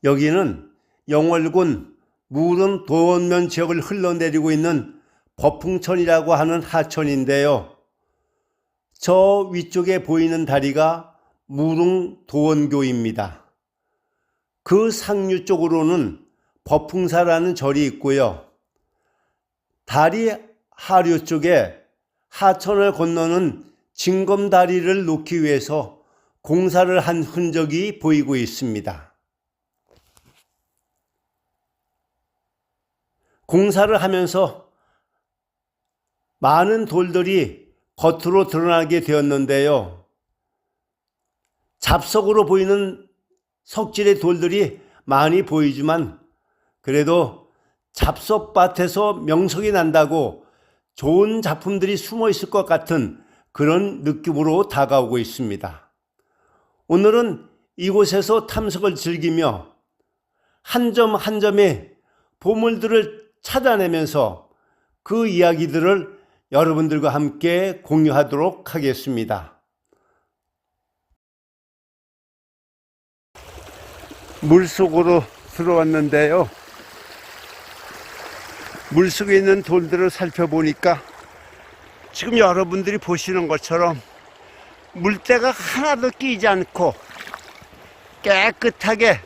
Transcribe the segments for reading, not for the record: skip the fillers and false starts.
여기는 영월군 무릉 도원면 지역을 흘러내리고 있는 법풍천이라고 하는 하천인데요. 저 위쪽에 보이는 다리가 무릉 도원교입니다. 그 상류 쪽으로는 법풍사라는 절이 있고요. 다리 하류 쪽에 하천을 건너는 징검다리를 놓기 위해서 공사를 한 흔적이 보이고 있습니다. 공사를 하면서 많은 돌들이 겉으로 드러나게 되었는데요. 잡석으로 보이는 석질의 돌들이 많이 보이지만 그래도 잡석밭에서 명석이 난다고 좋은 작품들이 숨어 있을 것 같은 그런 느낌으로 다가오고 있습니다. 오늘은 이곳에서 탐색을 즐기며 한 점 한 점의 보물들을 찾아내면서 그 이야기들을 여러분들과 함께 공유하도록 하겠습니다. 물속으로 들어왔는데요. 물속에 있는 돌들을 살펴보니까 지금 여러분들이 보시는 것처럼 물때가 하나도 끼지 않고 깨끗하게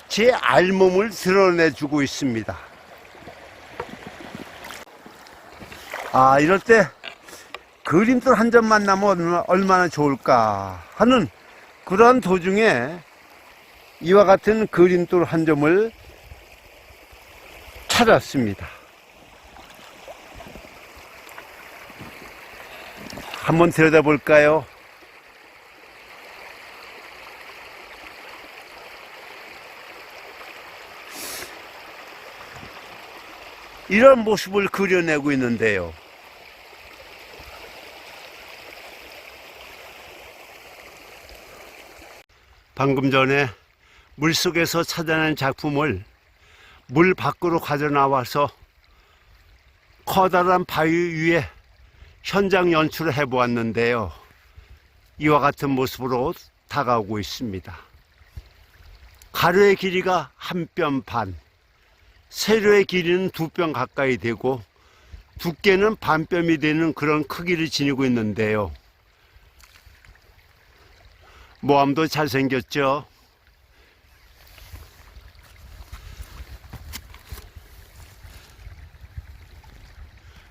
제 알몸을 드러내주고 있습니다. 이럴 때 그림돌 한 점 만나면 얼마나 좋을까 하는 그러한 도중에 이와 같은 그림돌 한 점을 찾았습니다. 한번 들여다볼까요? 이런 모습을 그려내고 있는데요. 방금 전에 물속에서 찾아낸 작품을 물 밖으로 가져 나와서 커다란 바위 위에 현장 연출을 해보았는데요. 이와 같은 모습으로 다가오고 있습니다. 가로의 길이가 1뼘 반, 세로의 길이는 2뼘 가까이 되고 두께는 반뼘이 되는 그런 크기를 지니고 있는데요. 모함도 잘생겼죠?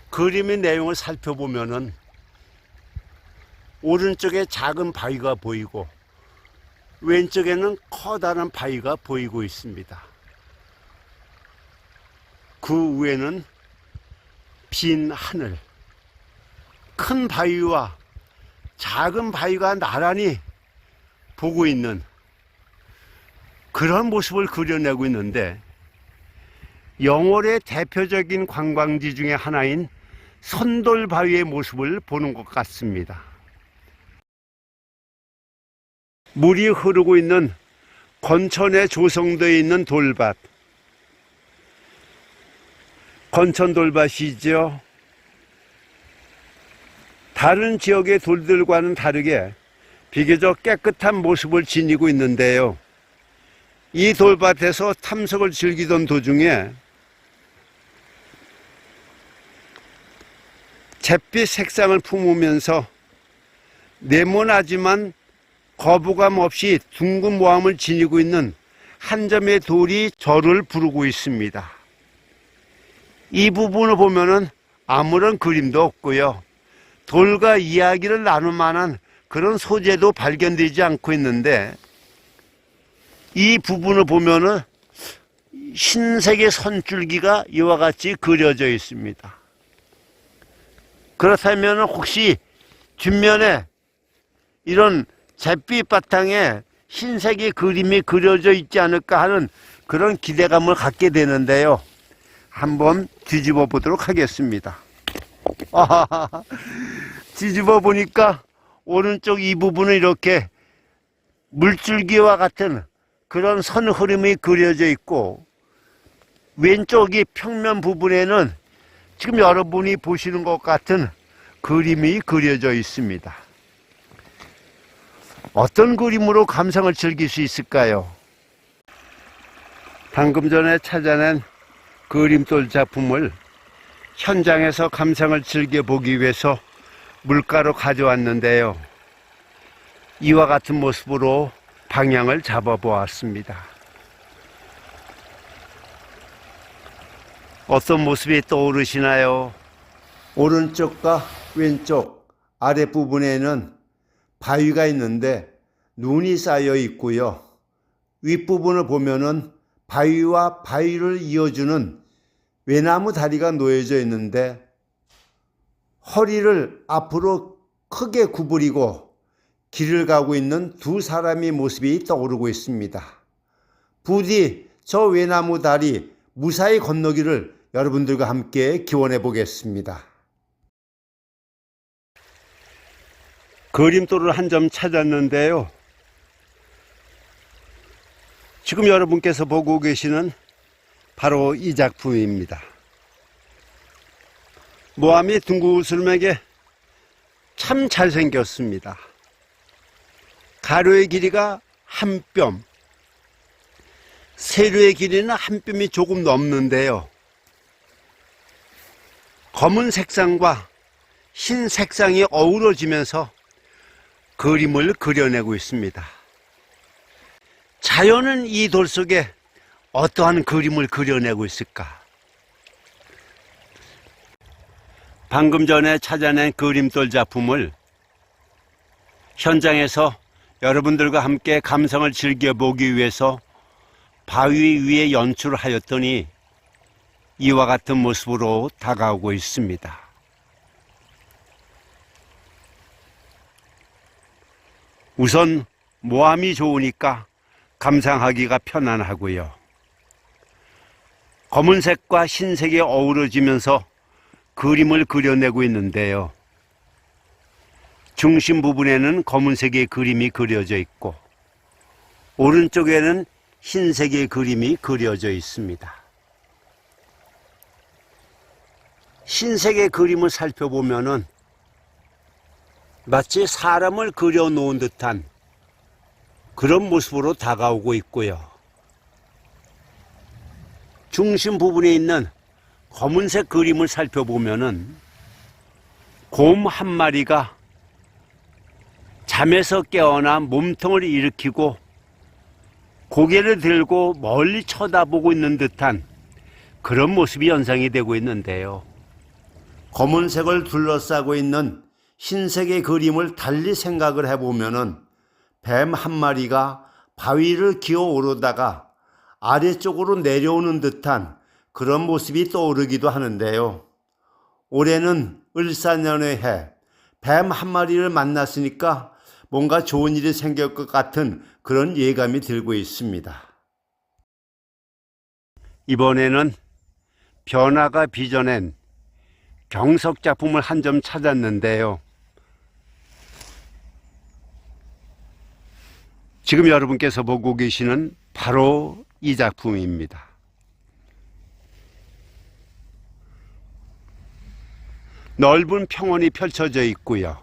그림의 내용을 살펴보면은 오른쪽에 작은 바위가 보이고 왼쪽에는 커다란 바위가 보이고 있습니다. 그 위에는 빈 하늘, 큰 바위와 작은 바위가 나란히 보고 있는 그런 모습을 그려내고 있는데, 영월의 대표적인 관광지 중에 하나인 선돌바위의 모습을 보는 것 같습니다. 물이 흐르고 있는 건천에 조성되어 있는 돌밭, 건천돌밭이죠. 다른 지역의 돌들과는 다르게 비교적 깨끗한 모습을 지니고 있는데요. 이 돌밭에서 탐색을 즐기던 도중에 잿빛 색상을 품으면서 네모나지만 거부감 없이 둥근 모함을 지니고 있는 한 점의 돌이 저를 부르고 있습니다. 이 부분을 보면은 아무런 그림도 없고요. 돌과 이야기를 나눌 만한 그런 소재도 발견되지 않고 있는데, 이 부분을 보면은 흰색의 선줄기가 이와 같이 그려져 있습니다. 그렇다면 혹시 뒷면에 이런 잿빛 바탕에 흰색의 그림이 그려져 있지 않을까 하는 그런 기대감을 갖게 되는데요. 한번 뒤집어 보도록 하겠습니다. 뒤집어 보니까 오른쪽 이 부분은 이렇게 물줄기와 같은 그런 선 흐름이 그려져 있고, 왼쪽이 평면 부분에는 지금 여러분이 보시는 것 같은 그림이 그려져 있습니다. 어떤 그림으로 감상을 즐길 수 있을까요? 방금 전에 찾아낸 그림돌 작품을 현장에서 감상을 즐겨보기 위해서 물가로 가져왔는데요. 이와 같은 모습으로 방향을 잡아보았습니다. 어떤 모습이 떠오르시나요? 오른쪽과 왼쪽 아랫부분에는 바위가 있는데 눈이 쌓여 있고요. 윗부분을 보면은 바위와 바위를 이어주는 외나무 다리가 놓여져 있는데 허리를 앞으로 크게 구부리고 길을 가고 있는 두 사람의 모습이 떠오르고 있습니다. 부디 저 외나무 다리 무사히 건너기를 여러분들과 함께 기원해 보겠습니다. 그림돌을 한 점 찾았는데요. 지금 여러분께서 보고 계시는 바로 이 작품입니다. 모함이 둥구슬맥에 참 잘생겼습니다. 가로의 길이가 한 뼘, 세로의 길이는 한 뼘이 조금 넘는데요. 검은 색상과 흰 색상이 어우러지면서 그림을 그려내고 있습니다. 자연은 이 돌 속에 어떠한 그림을 그려내고 있을까? 방금 전에 찾아낸 그림돌 작품을 현장에서 여러분들과 함께 감상을 즐겨보기 위해서 바위 위에 연출하였더니 이와 같은 모습으로 다가오고 있습니다. 우선 모함이 좋으니까 감상하기가 편안하고요. 검은색과 흰색이 어우러지면서 그림을 그려내고 있는데요. 중심 부분에는 검은색의 그림이 그려져 있고 오른쪽에는 흰색의 그림이 그려져 있습니다. 흰색의 그림을 살펴보면은 마치 사람을 그려놓은 듯한 그런 모습으로 다가오고 있고요. 중심 부분에 있는 검은색 그림을 살펴보면은 곰 한 마리가 잠에서 깨어나 몸통을 일으키고 고개를 들고 멀리 쳐다보고 있는 듯한 그런 모습이 연상이 되고 있는데요. 검은색을 둘러싸고 있는 흰색의 그림을 달리 생각을 해보면은 뱀 한 마리가 바위를 기어 오르다가 아래쪽으로 내려오는 듯한 그런 모습이 떠오르기도 하는데요. 올해는 을사년의 해, 뱀 한 마리를 만났으니까 뭔가 좋은 일이 생길 것 같은 그런 예감이 들고 있습니다. 이번에는 변화가 빚어낸 경석 작품을 한 점 찾았는데요. 지금 여러분께서 보고 계시는 바로 이 작품입니다. 넓은 평원이 펼쳐져 있고요.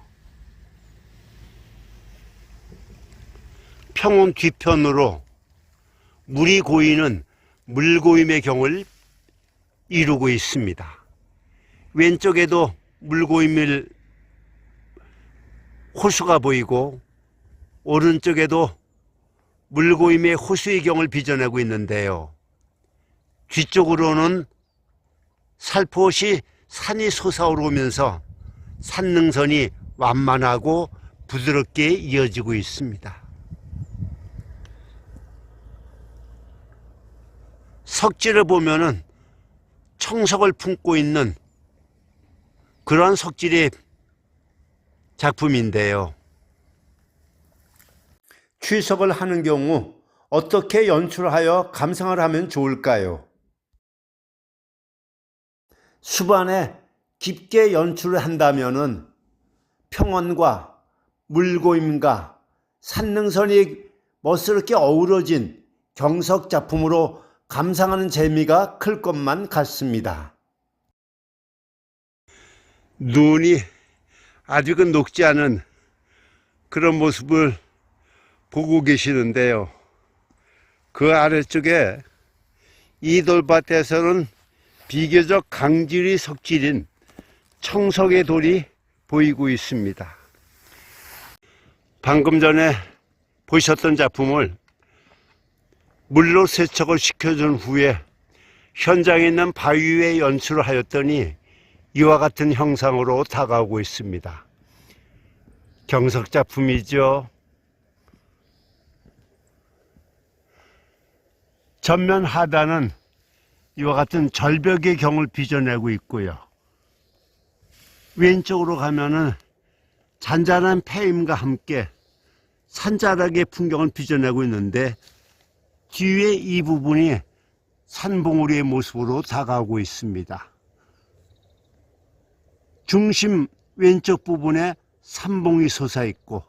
평원 뒤편으로 물이 고이는 물고임의 경을 이루고 있습니다. 왼쪽에도 물고임일 호수가 보이고 오른쪽에도 물고임의 호수의 경을 빚어내고 있는데요. 뒤쪽으로는 살포시 산이 솟아오르면서 산능선이 완만하고 부드럽게 이어지고 있습니다. 석지를 보면은 청석을 품고 있는 그러한 석질의 작품인데요. 취석을 하는 경우 어떻게 연출하여 감상을 하면 좋을까요? 수반에 깊게 연출을 한다면은 평원과 물고임과 산능선이 멋스럽게 어우러진 경석 작품으로 감상하는 재미가 클 것만 같습니다. 눈이 아직은 녹지 않은 그런 모습을 보고 계시는데요. 그 아래쪽에 이 돌밭에서는 비교적 강질이 석질인 청석의 돌이 보이고 있습니다. 방금 전에 보셨던 작품을 물로 세척을 시켜준 후에 현장에 있는 바위 위에 연출을 하였더니 이와 같은 형상으로 다가오고 있습니다. 경석 작품이죠. 전면 하단은 이와 같은 절벽의 경을 빚어내고 있고요. 왼쪽으로 가면은 잔잔한 폐임과 함께 산자락의 풍경을 빚어내고 있는데 뒤에 이 부분이 산봉우리의 모습으로 다가오고 있습니다. 중심 왼쪽 부분에 산봉이 솟아있고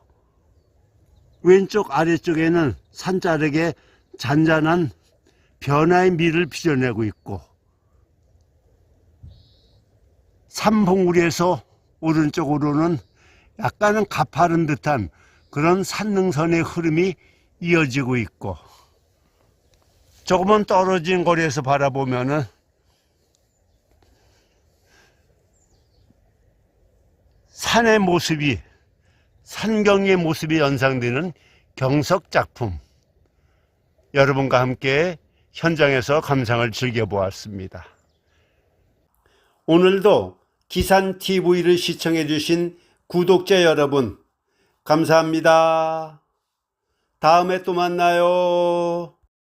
왼쪽 아래쪽에는 산자락에 잔잔한 변화의 미를 빚어내고 있고 산봉우리에서 오른쪽으로는 약간은 가파른 듯한 그런 산능선의 흐름이 이어지고 있고 조금은 떨어진 거리에서 바라보면은 산의 모습이 산경의 모습이 연상되는 경석 작품, 여러분과 함께 현장에서 감상을 즐겨보았습니다. 오늘도 기산TV를 시청해 주신 구독자 여러분 감사합니다. 다음에 또 만나요.